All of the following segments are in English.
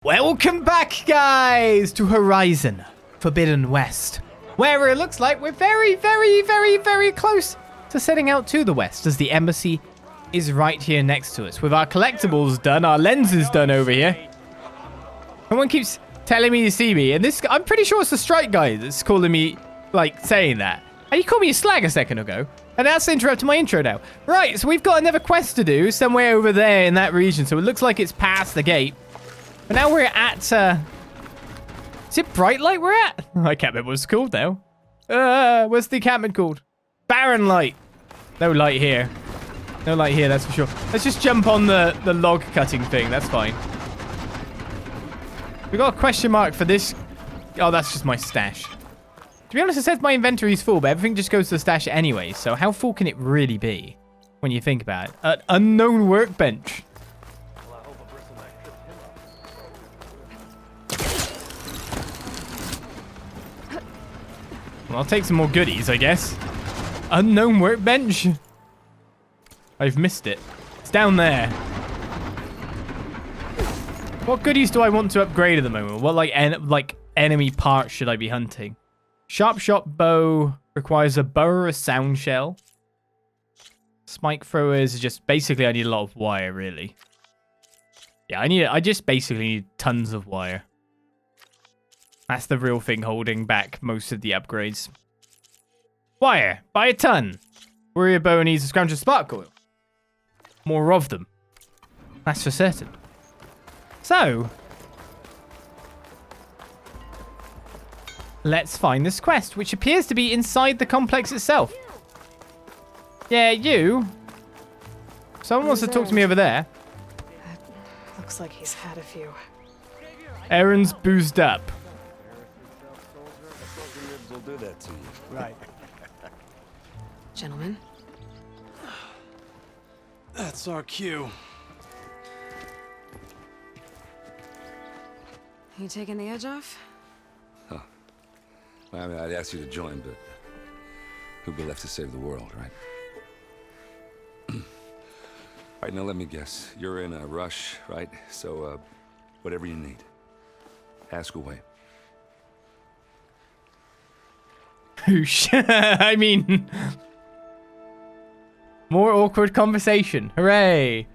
Welcome back, guys, to Horizon Forbidden West, where it looks like we're very, very, very, very close to setting out to the west, as the embassy is right here next to us. With our collectibles done, our lenses done over here. Someone keeps telling me to see me, and this, I'm pretty sure it's the strike guy that's calling me, like, saying that. And you called me a slag a second ago, and that's interrupting my intro now. Right, so we've got another quest to do somewhere over there in that region, so it looks like it's past the gate. But now we're at, is it Bright Light we're at? I can't remember what it's called now. What's the encampment called? Barren Light. No light here. No light here, that's for sure. Let's just jump on the log cutting thing, that's fine. We got a question mark for this. Oh, that's just my stash. To be honest, it says my inventory's full, but everything just goes to the stash anyway, so how full can it really be when you think about it? An unknown workbench. Well, I'll take some more goodies, I guess. Unknown workbench. I've missed it. It's down there. What goodies do I want to upgrade at the moment? What like enemy parts should I be hunting? Sharp shot bow requires a bow or a sound shell. Spike throwers is just basically I need a lot of wire, really. Yeah, I just basically need tons of wire. That's the real thing holding back most of the upgrades. Wire, by a ton. Warrior bow needs a scrounge of spark coil. More of them. That's for certain. So, let's find this quest, which appears to be inside the complex itself. Yeah, you. Someone wants to talk to me over there. Looks like he's had a few. Erend's boozed up. Will do that to you. Right. Gentlemen. That's our cue. You taking the edge off? Huh. Well, I mean, I'd ask you to join, but who'd be left to save the world, right? All right, now let me guess. You're in a rush, right? So, whatever you need, ask away. I mean, more awkward conversation. Hooray.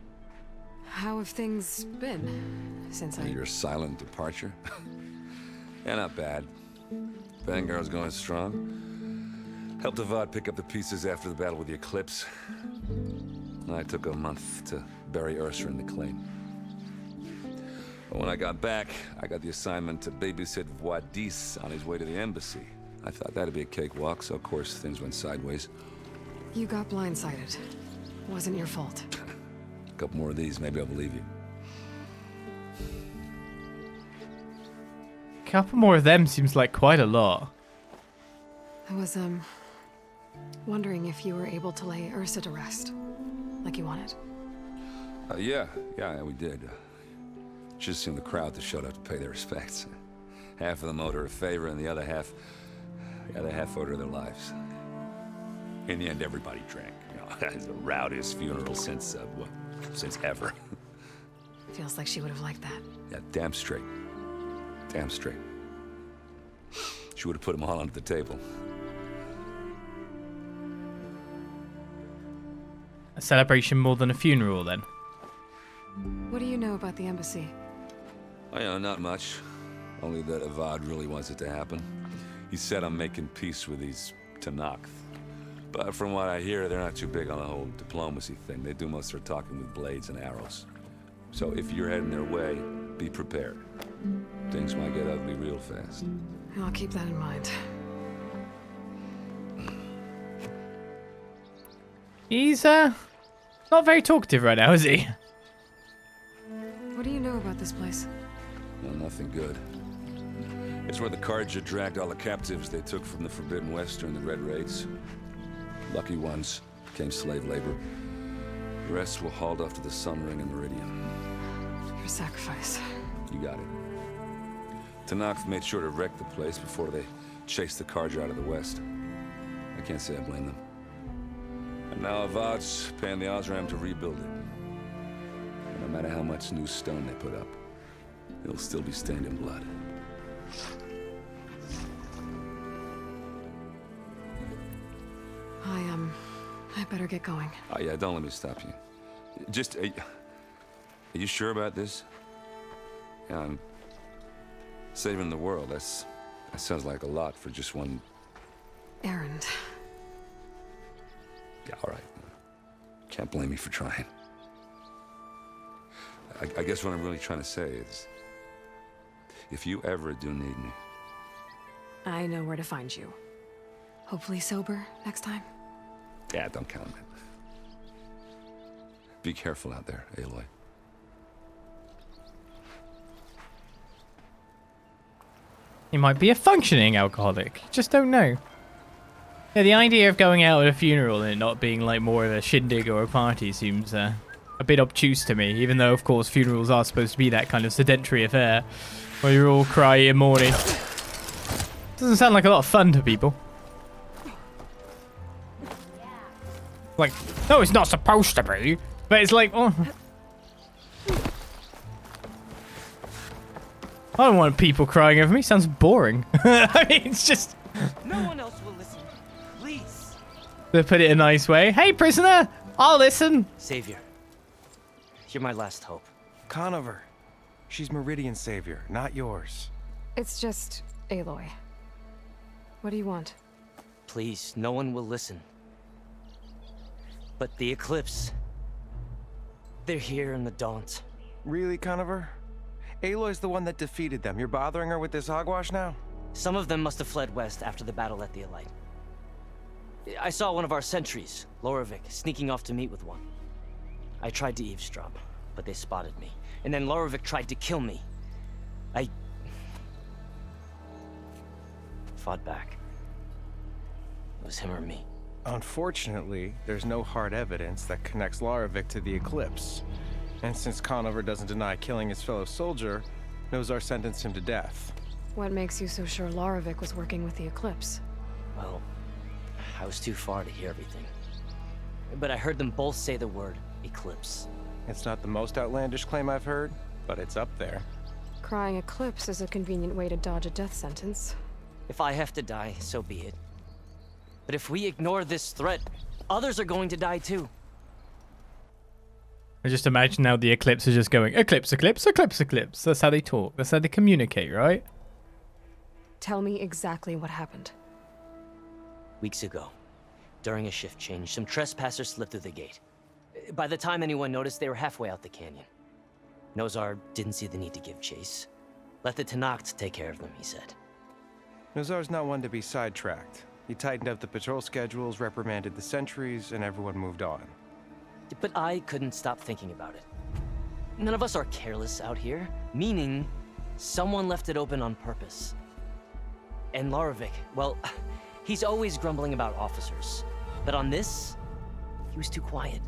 How have things been since Your silent departure? Yeah, not bad. Vanguard's going strong. Helped Avad pick up the pieces after the battle with the Eclipse. I took a month to bury Ursa in the claim. But when I got back, I got the assignment to babysit Wadis on his way to the embassy. I thought that'd be a cakewalk, so of course things went sideways. You got blindsided. Wasn't your fault. A couple more of these, maybe I'll believe you. A couple more of them seems like quite a lot. I was, wondering if you were able to lay Ursa to rest, like you wanted. Yeah, we did. Just seen the crowd that showed up to pay their respects. Half of them owed her a favor, and the other half owed her their lives. In the end, everybody drank. You know, it's the rowdiest funeral since ever. Feels like she would have liked that. Yeah, damn straight. Damn straight. She would have put them all under the table. A celebration more than a funeral, then. What do you know about the embassy? Oh, yeah, not much. Only that Avad really wants it to happen. He said I'm making peace with these Tenakth. But from what I hear, they're not too big on the whole diplomacy thing. They do most of their talking with blades and arrows. So if you're heading their way, be prepared. Things might get ugly real fast. I'll keep that in mind. He's, not very talkative right now, is he? What do you know about this place? No, nothing good. It's where the Carja dragged all the captives they took from the Forbidden West during the Red Raids. Lucky ones became slave labor. The rest were hauled off to the Sun Ring and Meridian. For sacrifice. You got it. Tenakth made sure to wreck the place before they chased the Carja out of the West. I can't say I blame them. And now Avad's paying the Osram to rebuild it. And no matter how much new stone they put up, He'll still be stained in blood. I better get going. Oh yeah, don't let me stop you. Just, are you sure about this? Yeah, I'm saving the world. That sounds like a lot for just one. Erend. Yeah, all right. Can't blame me for trying. I guess what I'm really trying to say is, if you ever do need me. I know where to find you. Hopefully sober next time. Yeah, don't count on it. Be careful out there, Aloy. He might be a functioning alcoholic. Just don't know. Yeah, the idea of going out at a funeral and it not being like more of a shindig or a party seems a bit obtuse to me, even though, of course, funerals are supposed to be that kind of sedentary affair where you all cry in mourning. Doesn't sound like a lot of fun to people. Like, no, it's not supposed to be, but it's like, oh. I don't want people crying over me. Sounds boring. I mean, it's just... No one else will listen. Please. They put it a nice way. Hey, prisoner, I'll listen. Savior, you're my last hope. Conover. She's Meridian's savior, not yours. It's just Aloy. What do you want? Please, no one will listen. But the Eclipse... they're here in the Daunt. Really, Conover? Aloy's the one that defeated them. You're bothering her with this hogwash now? Some of them must have fled west after the battle at the Elite. I saw one of our sentries, Lorevic, sneaking off to meet with one. I tried to eavesdrop, but they spotted me. And then Lorevic tried to kill me. I... fought back. It was him or me. Unfortunately, there's no hard evidence that connects Lorevic to the Eclipse. And since Conover doesn't deny killing his fellow soldier, Nozar sentenced him to death. What makes you so sure Lorevic was working with the Eclipse? Well, I was too far to hear everything. But I heard them both say the word Eclipse. It's not the most outlandish claim I've heard, but it's up there. Crying Eclipse is a convenient way to dodge a death sentence. If I have to die, so be it. But if we ignore this threat, others are going to die too. I just imagine now the Eclipse is just going, Eclipse, Eclipse, Eclipse, Eclipse. That's how they talk. That's how they communicate, right? Tell me exactly what happened. Weeks ago, during a shift change, some trespassers slipped through the gate. By the time anyone noticed, they were halfway out the canyon. Nozar didn't see the need to give chase. Let the Tenakth take care of them, he said. Nozar's not one to be sidetracked. He tightened up the patrol schedules, reprimanded the sentries, and everyone moved on. But I couldn't stop thinking about it. None of us are careless out here, meaning someone left it open on purpose. And Lorevic, well, he's always grumbling about officers. But on this, he was too quiet.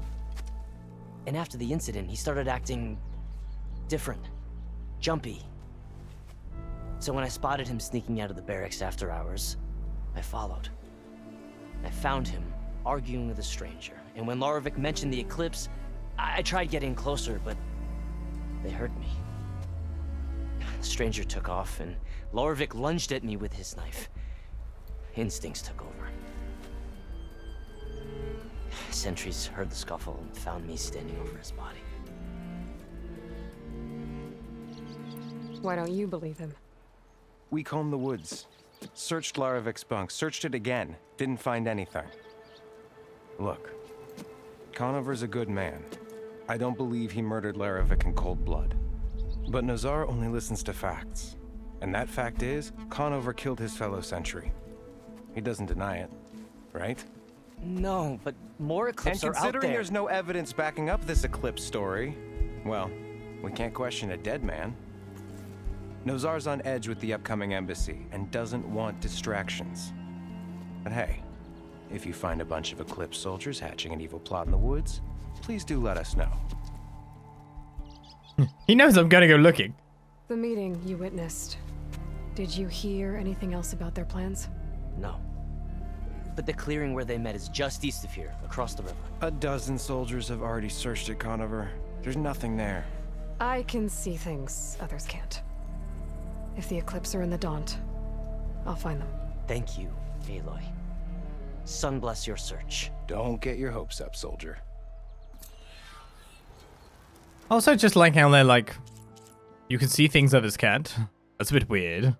And after the incident, he started acting different, jumpy. So when I spotted him sneaking out of the barracks after hours, I followed. I found him arguing with a stranger. And when Lorevic mentioned the Eclipse, I tried getting closer, but they heard me. The stranger took off, and Lorevic lunged at me with his knife. Instincts took over. Sentries heard the scuffle and found me standing over his body. Why don't you believe him? We combed the woods. Searched Larevic's bunk, searched it again, didn't find anything. Look, Conover's a good man. I don't believe he murdered Lorevic in cold blood. But Nozar only listens to facts. And that fact is, Conover killed his fellow sentry. He doesn't deny it, right? No, but more Eclipse And are out considering there. there's no evidence backing up this Eclipse story, well, we can't question a dead man. Nozar's on edge with the upcoming embassy and doesn't want distractions. But hey, if you find a bunch of Eclipse soldiers hatching an evil plot in the woods, please do let us know. He knows I'm gonna go looking. The meeting you witnessed. Did you hear anything else about their plans? No. But the clearing where they met is just east of here, across the river. A dozen soldiers have already searched at Conover. There's nothing there. I can see things others can't. If the Eclipse are in the Daunt, I'll find them. Thank you, Aloy. Sun bless your search. Don't get your hopes up, soldier. Also, just like how they're like, you can see things others can't. That's a bit weird.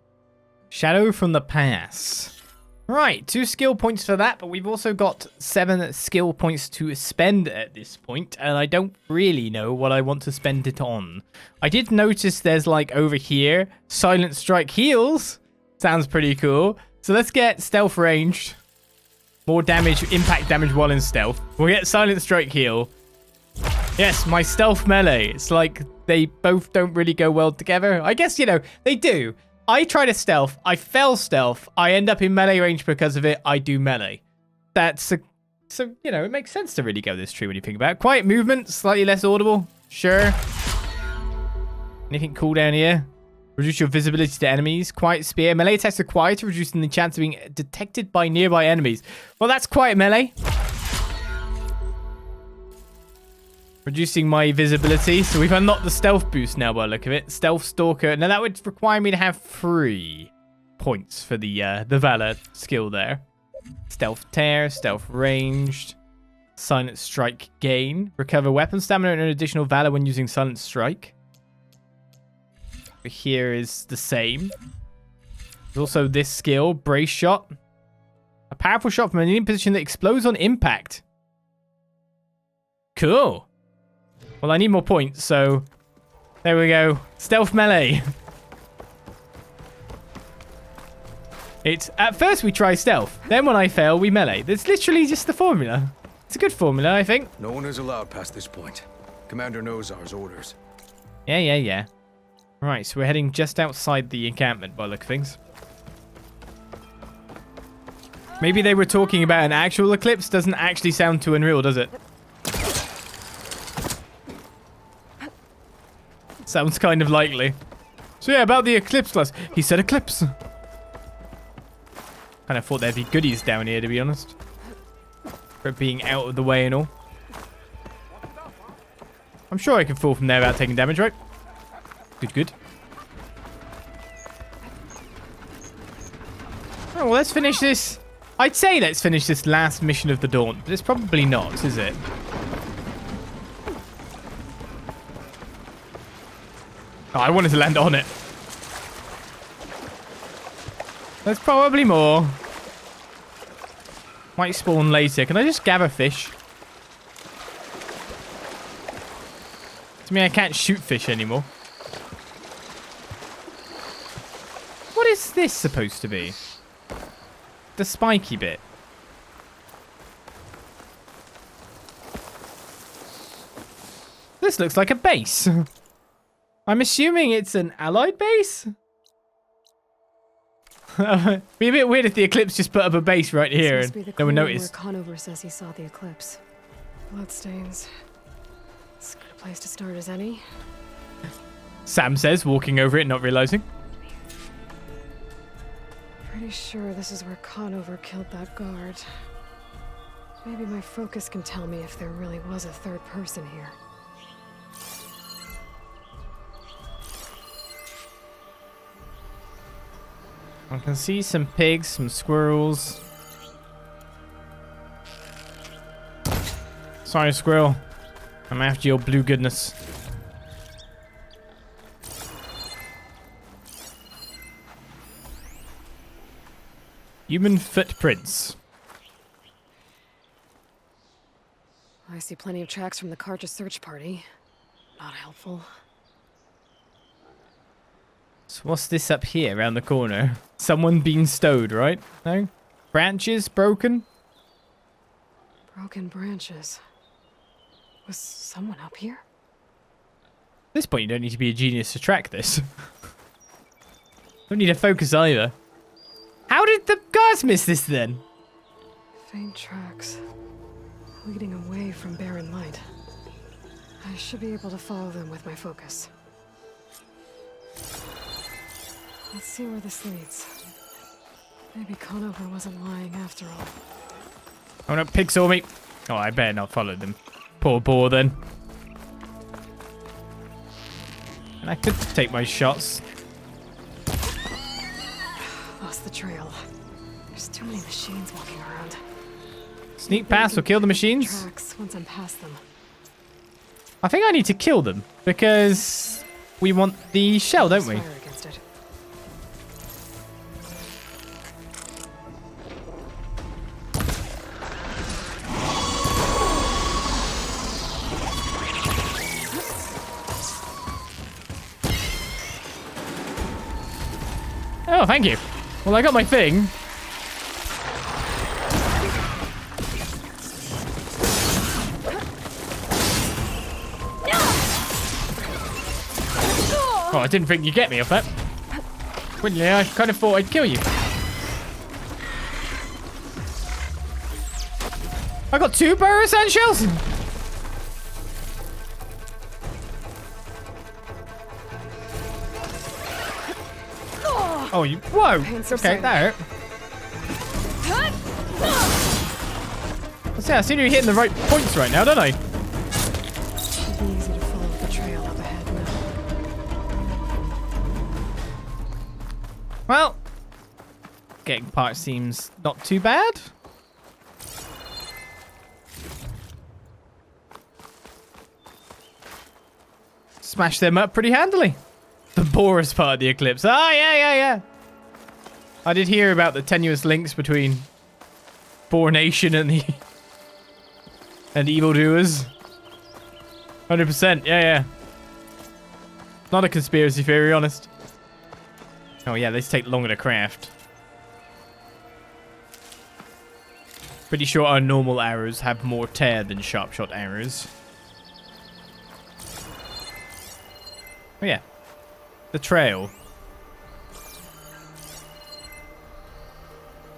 Shadow from the past. Right, 2 skill points for that, but we've also got 7 skill points to spend at this point, and I don't really know what I want to spend it on. I did notice there's like over here, Silent Strike heals. Sounds pretty cool. So let's get stealth ranged. More damage, impact damage while in stealth. We'll get Silent Strike heal. Yes, my stealth melee. It's like they both don't really go well together. I guess, you know, they do. I try to stealth. I fail stealth. I end up in melee range because of it. I do melee. So, you know, it makes sense to really go this tree when you think about it. Quiet movement, slightly less audible. Sure. Anything cool down here? Reduce your visibility to enemies. Quiet spear. Melee attacks are quieter, reducing the chance of being detected by nearby enemies. Well, that's quiet melee. Reducing my visibility. So we've unlocked the stealth boost now by the look of it. Stealth Stalker. Now that would require me to have 3 points for the Valor skill there. Stealth Tear, Stealth Ranged, Silent Strike Gain. Recover weapon stamina and an additional Valor when using Silent Strike. Here is the same. There's also this skill, Brace Shot. A powerful shot from an enemy position that explodes on impact. Cool. Well, I need more points, so there we go. Stealth melee. It's at first we try stealth, then when I fail, we melee. That's literally just the formula. It's a good formula, I think. No one is allowed past this point. Commander knows our orders. Yeah. Right, so we're heading just outside the encampment by the look of things. Maybe they were talking about an actual eclipse. Doesn't actually sound too unreal, does it? Sounds kind of likely. So yeah, about the eclipse class. He said eclipse. Kind of thought there'd be goodies down here, to be honest. For it being out of the way and all. I'm sure I can fall from there without taking damage, right? Good. Oh, well, let's finish this. I'd say let's finish this last mission of the Daunt, but it's probably not, is it? Oh, I wanted to land on it. There's probably more. Might spawn later. Can I just gather fish? To me, I can't shoot fish anymore. What is this supposed to be? The spiky bit. This looks like a base. I'm assuming it's an allied base? Be a bit weird if the Eclipse just put up a base right here and no one noticed. Where Conover says he saw the Eclipse. Bloodstains. As good a place to start as any. Sam says, walking over it, not realizing. Pretty sure this is where Conover killed that guard. Maybe my focus can tell me if there really was a third person here. I can see some pigs, some squirrels. Sorry, squirrel. I'm after your blue goodness. Human footprints. I see plenty of tracks from the Karja search party. Not helpful. So what's this up here around the corner? Someone being stowed, right? No? Branches broken? Broken branches. Was someone up here? At this point, you don't need to be a genius to track this. Don't need to focus either. How did the guards miss this then? Faint tracks. Leading away from Barren Light. I should be able to follow them with my focus. Let's see where this leads. Maybe Conover wasn't lying after all. Oh no, pig saw me. Oh, I better not follow them. Poor boar then. And I could take my shots. lost the trail. There's too many machines walking around. Sneak past or kill the machines? Tracks once I'm past them. I think I need to kill them because we want the shell, don't we? Fire against it. Oh, thank you. Well, I got my thing. Oh, I didn't think you'd get me off that. Wouldn't you? I kind of thought I'd kill you. I got 2 burrow sand shells. Oh, you. Whoa. Okay, that hurt. I see you're hitting the right points right now, don't I? Should be easy to follow the trail up ahead now. Well, getting parts seems not too bad. Smash them up pretty handily. The Boris part of the Eclipse. Ah, yeah. I did hear about the tenuous links between Boar Nation and the evildoers. 100%. Yeah. Not a conspiracy theory, honest. Oh yeah, these take longer to craft. Pretty sure our normal arrows have more tear than sharp shot arrows. Oh yeah. The trail.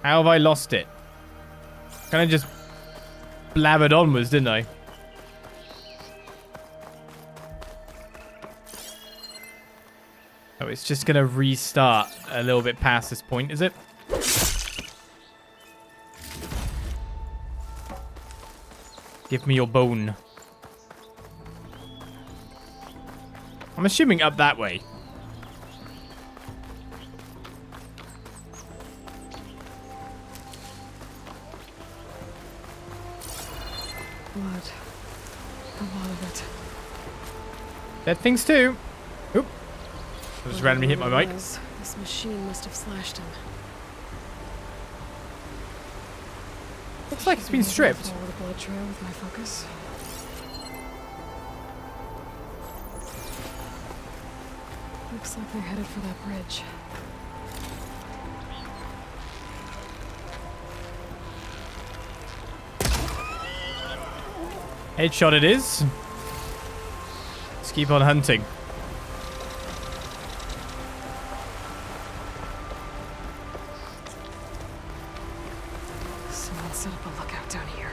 How have I lost it? Kind of just blabbered onwards, didn't I? Oh, it's just gonna restart a little bit past this point, is it? Give me your bone. I'm assuming up that way. Blood. A lot of it. Dead things too. Oop. I just randomly hit my mic. This machine must have slashed him. Looks like it's been stripped. Follow the blood trail with my focus. Looks like they're headed for that bridge. Headshot it is. Let's keep on hunting. Someone set up a lookout down here.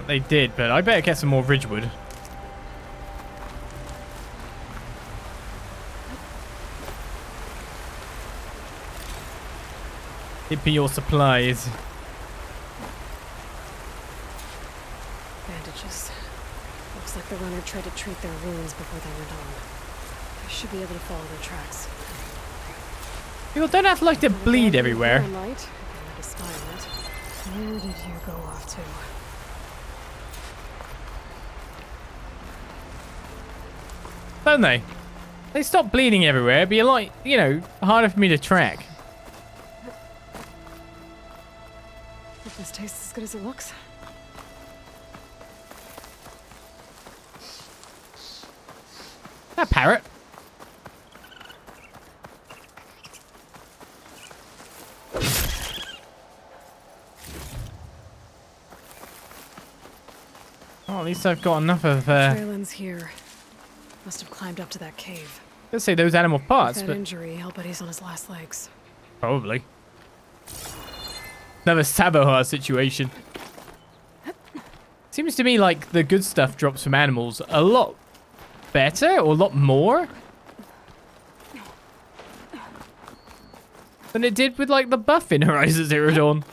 They did, but I better get some more ridgewood. Give me your supplies. Bandages. Looks like the runner tried to treat their wounds before they went on. I should be able to follow their tracks. People don't have to like to bleed everywhere. Barren Light, if I had to spy on it. Where did you go off to? Don't they? They stop bleeding everywhere. It'd be a lot, you know, harder for me to track. If this tastes as good as it looks. That parrot. Oh, at least I've got enough of, Trail ends here. Must have climbed up to that cave. let's say those animal parts, With that but injury, I'll bet he's on his last legs. probably. Another Sabohar situation. Seems to me like the good stuff drops from animals a lot better or a lot more than it did with like the buff in Horizon Zero Dawn.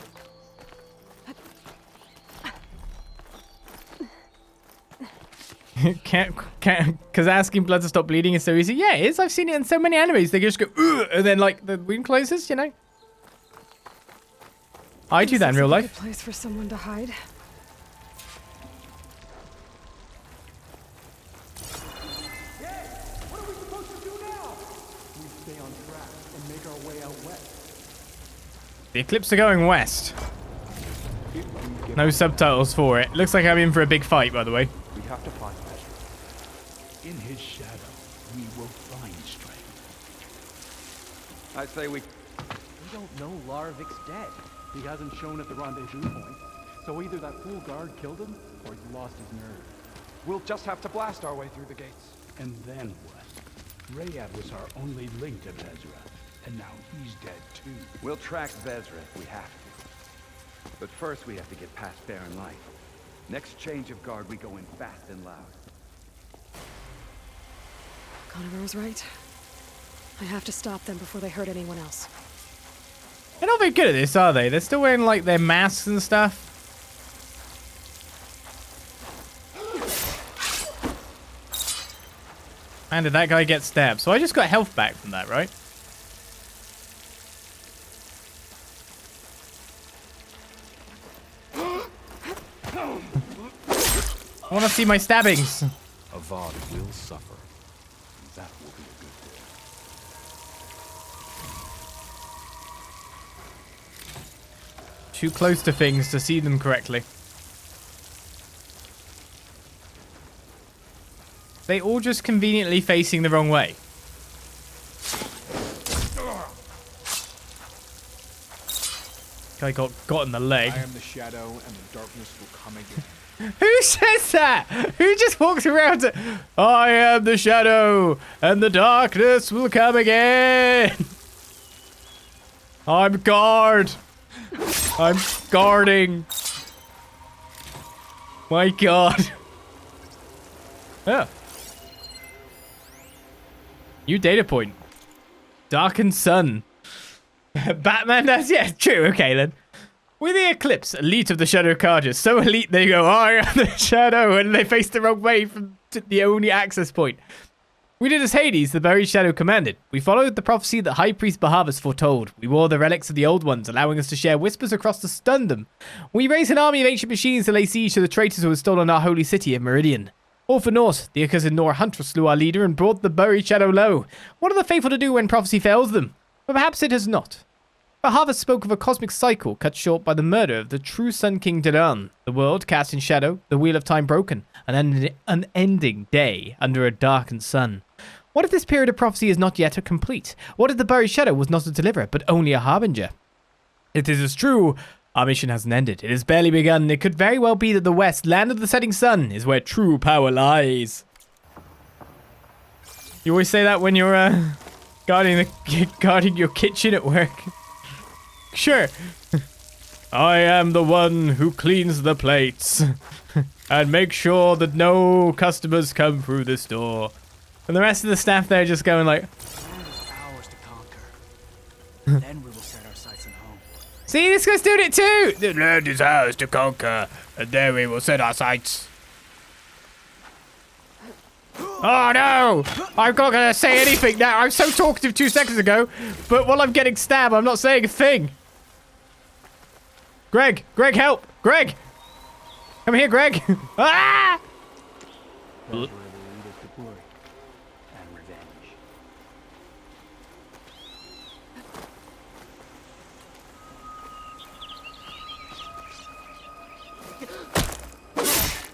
can't, because asking blood to stop bleeding is so easy. Yeah, it is. I've seen it in so many animes. They just go, ugh, and then like the wound closes, you know? I do that in real This is a life. good place for someone to hide. The Eclipse are going west. No subtitles for it. Looks like I'm in for a big fight, by the way. We have to find Ezra. In his shadow, we will find strength. I say we... We don't know Laravic's dead. He hasn't shown at the rendezvous point. So either that fool guard killed him, or he's lost his nerve. We'll just have to blast our way through the gates. And then what? Rayad was our only link to Ezra, and now he's dead too. We'll track Vezra if we have to. But first we have to get past Barren Light. Next change of guard, we go in fast and loud. Conover was right. I have to stop them before they hurt anyone else. They're not very good at this, are they? They're still wearing like their masks and stuff. And did that guy get stabbed? So I just got health back from that, right? I want to see my stabbings. Avad will suffer. That will be a good day. Too close to things to see them correctly. They all just conveniently facing the wrong way. Guy got in the leg. I am the shadow, and the darkness will come again. Who says that? Who just walks around to, I am the shadow, and the darkness will come again. I'm guard. I'm guarding. My god. Yeah. New data point. Darkened sun. Batman does? Yeah, true. Okay, then. With the Eclipse, elite of the Shadow Cargers. So elite they go, I am the Shadow, and they face the wrong way from the only access point. We did as Hades, the buried Shadow, commanded. We followed the prophecy that High Priest Bahavas foretold. We wore the relics of the Old Ones, allowing us to share whispers across the Stundom. We raised an army of ancient machines to lay siege to the traitors who had stolen our holy city of Meridian. All for naught, the accursed Nora Huntress slew our leader and brought the buried Shadow low. What are the faithful to do when prophecy fails them? But perhaps it has not. Bahavas spoke of a cosmic cycle cut short by the murder of the true Sun King Diran, the world cast in shadow, the wheel of time broken, an unending day under a darkened sun. What if this period of prophecy is not yet complete? What if the buried shadow was not a deliverer, but only a harbinger? It is as true. Our mission hasn't ended. It has barely begun. It could very well be that the West, land of the setting sun, is where true power lies. You always say that when you're guarding your kitchen at work. Sure. I am the one who cleans the plates and make sure that no customers come through this door. And the rest of the staff there just going like, Land is ours to conquer. Then we will set our sights at home. see, this guy's doing it too. The land is ours to conquer, and there we will set our sights. Oh no! I'm not gonna say anything now. I'm so talkative 2 seconds ago, but while I'm getting stabbed, I'm not saying a thing. Greg, help! Greg! Come here, Greg! Ah! Those will lead us to glory and revenge.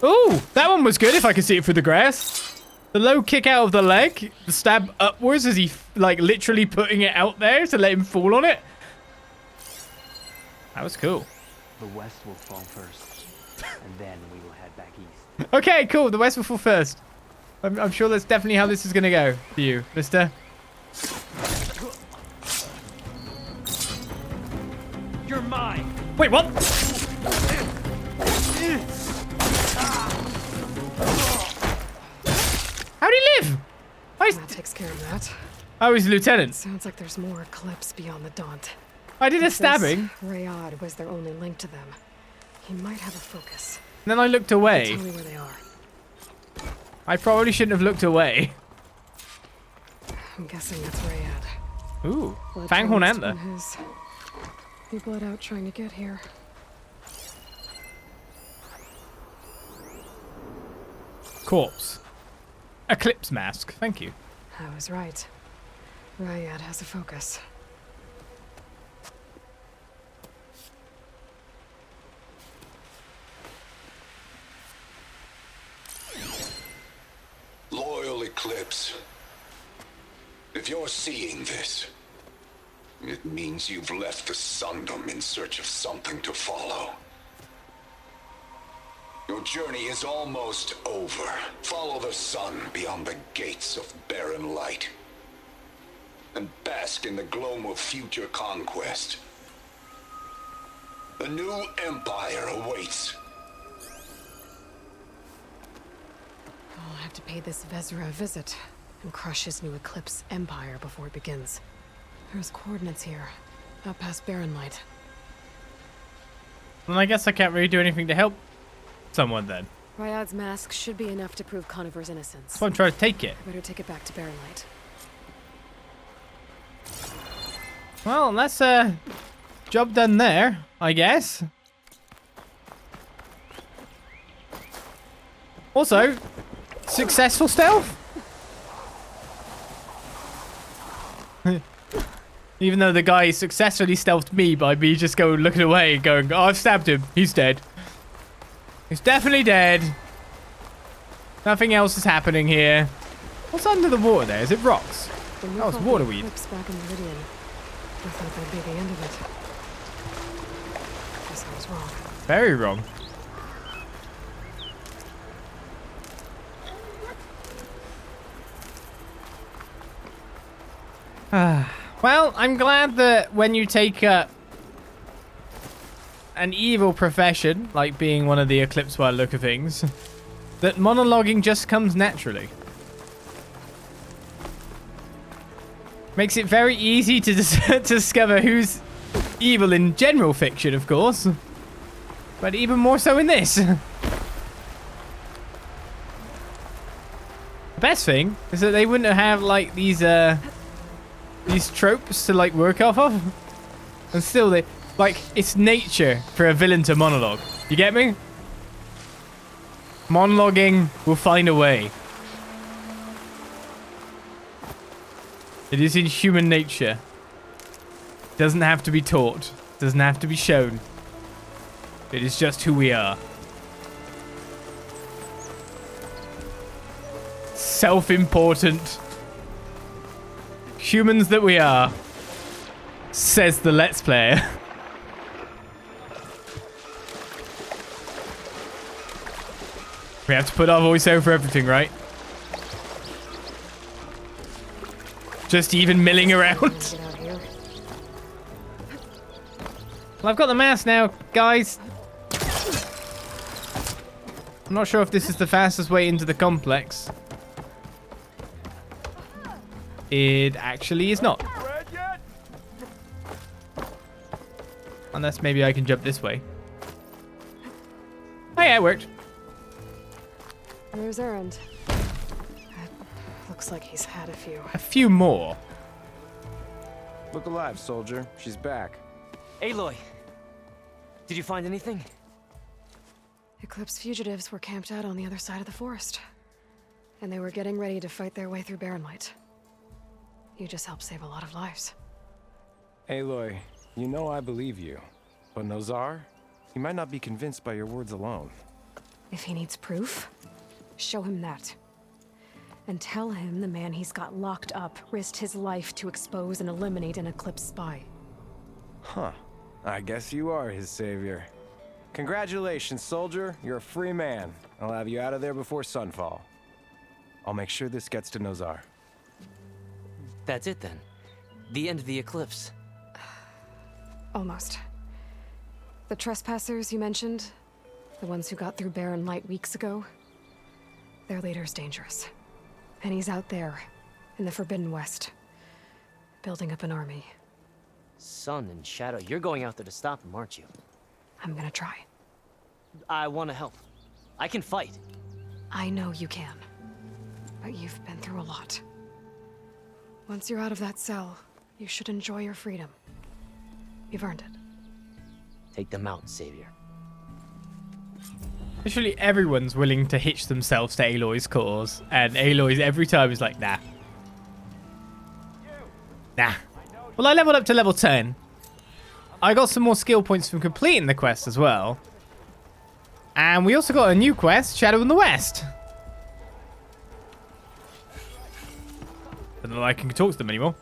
Ooh, that one was good if I could see it through the grass. The low kick out of the leg, the stab upwards as he, like, literally putting it out there to let him fall on it. That was cool. The West will fall first, and then we will head back east. Okay, cool. The West will fall first. I'm sure that's definitely how this is going to go for you, mister. You're mine. Wait, what? How'd he live? That takes care of that. I was lieutenant. Sounds like there's more Eclipse beyond the Daunt. I did a If this stabbing, Rayad was their only link to them. He might have a focus. and then I looked away. Tell me where they are. I probably shouldn't have looked away. I'm guessing that's Ryad. Ooh, Blood Fanghorn promised Antler. on his. He bled out trying to get here. Corpse. Eclipse mask, thank you. I was right. Ryad has a focus. Loyal Eclipse. If you're seeing this, it means you've left the Sundom in search of something to follow. Your journey is almost over. Follow the sun beyond the gates of Barren Light, and bask in the gloam of future conquest. A new empire awaits. I'll have to pay this Vezra a visit and crush his new Eclipse empire before it begins. There's coordinates here, up past Barren Light. Well, I guess I can't really do anything to help someone then. Ryad's mask should be enough to prove Conover's innocence. So I'm trying to take it. I better take it back to Barren Light. Well, that's job done there, I guess. Also, successful stealth. Even though the guy successfully stealthed me by me just going looking away, going, "Oh, I've stabbed him. He's dead. He's definitely dead. Nothing else is happening here." What's under the water there? Is it rocks? Oh, it's waterweed. Eclipse back in Meridian. I thought that'd be the end of it. Guess I was wrong. Very wrong. Well, I'm glad that when you take an evil profession, like being one of the Eclipse by the look of things, that monologuing just comes naturally. Makes it very easy to discover who's evil in general fiction, of course. But even more so in this. The best thing is that they wouldn't have like these tropes to like work off of, and still they like it's nature for a villain to monologue. You get me? Monologuing will find a way. It is in human nature. Doesn't have to be taught. Doesn't have to be shown. It is just who we are. Self-important humans that we are, says the Let's Player. We have to put our voice over everything, right? Just even milling around. Get out here. Well, I've got the mask now, guys. I'm not sure if this is the fastest way into the complex. It actually is not. Unless maybe I can jump this way. Oh yeah, it worked. There's Erend. Looks like he's had a few. A few more. Look alive, soldier. She's back. Aloy, did you find anything? Eclipse fugitives were camped out on the other side of the forest. And they were getting ready to fight their way through Barren Light. You just helped save a lot of lives. Aloy, you know I believe you. But Nozar? He might not be convinced by your words alone. If he needs proof, show him that. And tell him the man he's got locked up risked his life to expose and eliminate an Eclipse spy. Huh. I guess you are his savior. Congratulations, soldier. You're a free man. I'll have you out of there before sunfall. I'll make sure this gets to Nozar. That's it then. The end of the Eclipse. Almost. The trespassers you mentioned, the ones who got through Barren Light weeks ago, their leader's dangerous. And he's out there, in the Forbidden West, building up an army. Sun and Shadow, you're going out there to stop him, aren't you? I'm gonna try. I want to help. I can fight. I know you can. but you've been through a lot. Once you're out of that cell, you should enjoy your freedom. You've earned it. Take them out, Savior. Literally everyone's willing to hitch themselves to Aloy's cause, and Aloy's every time is like, nah. Nah. Well, I leveled up to level 10. I got some more skill points from completing the quest as well. And we also got a new quest, Shadow in the West. I don't know if I can talk to them anymore.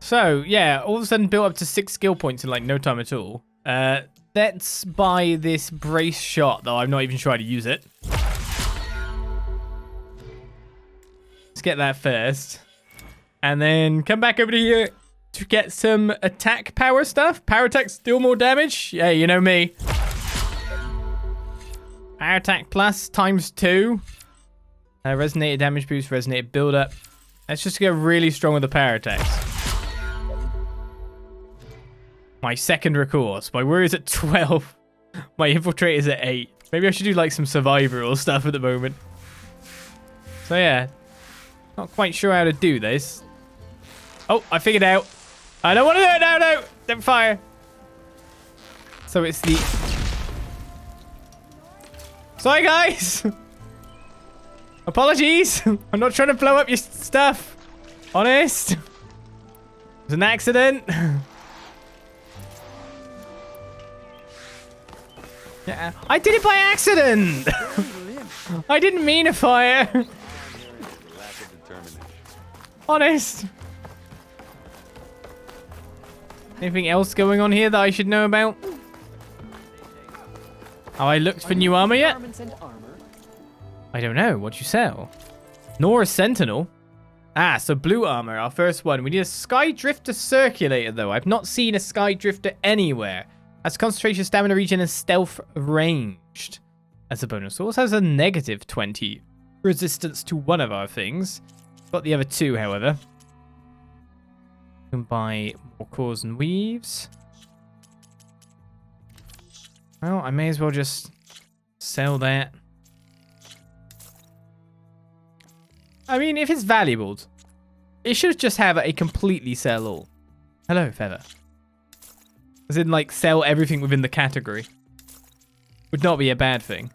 So, yeah, all of a sudden built up to 6 skill points in like no time at all. Let's buy this brace shot, though I'm not even sure how to use it. Let's get that first. And then come back over to here to get some attack power stuff. Power attacks deal more damage. Yeah, you know me. Power attack plus ×2. Resonated damage boost, resonated build up. Let's just get really strong with the power attacks. My second recourse. My warrior's at 12. My infiltrator's at 8. Maybe I should do like some survival stuff at the moment. So yeah. Not quite sure how to do this. Oh, I figured out. I don't want to do it. No, no. Don't fire. So it's the... Sorry, guys. Apologies. I'm not trying to blow up your stuff. Honest. It was an accident. Yeah, I did it by accident. I didn't mean to fire. Honest. Anything else going on here that I should know about? Have I looked for new armor yet? I don't know. What you sell? Nora Sentinel. Ah, so blue armor, our first one. We need a Sky Drifter Circulator, though. I've not seen a Sky Drifter anywhere. That's concentration, stamina regen, and stealth ranged. As a bonus. Also has a negative 20 resistance to one of our things. Got the other two, however. You can buy more cores and weaves. Well, I may as well just sell that. I mean, if it's valuable, it should just have a completely sell all. Hello, Feather. As in, like, sell everything within the category. Would not be a bad thing.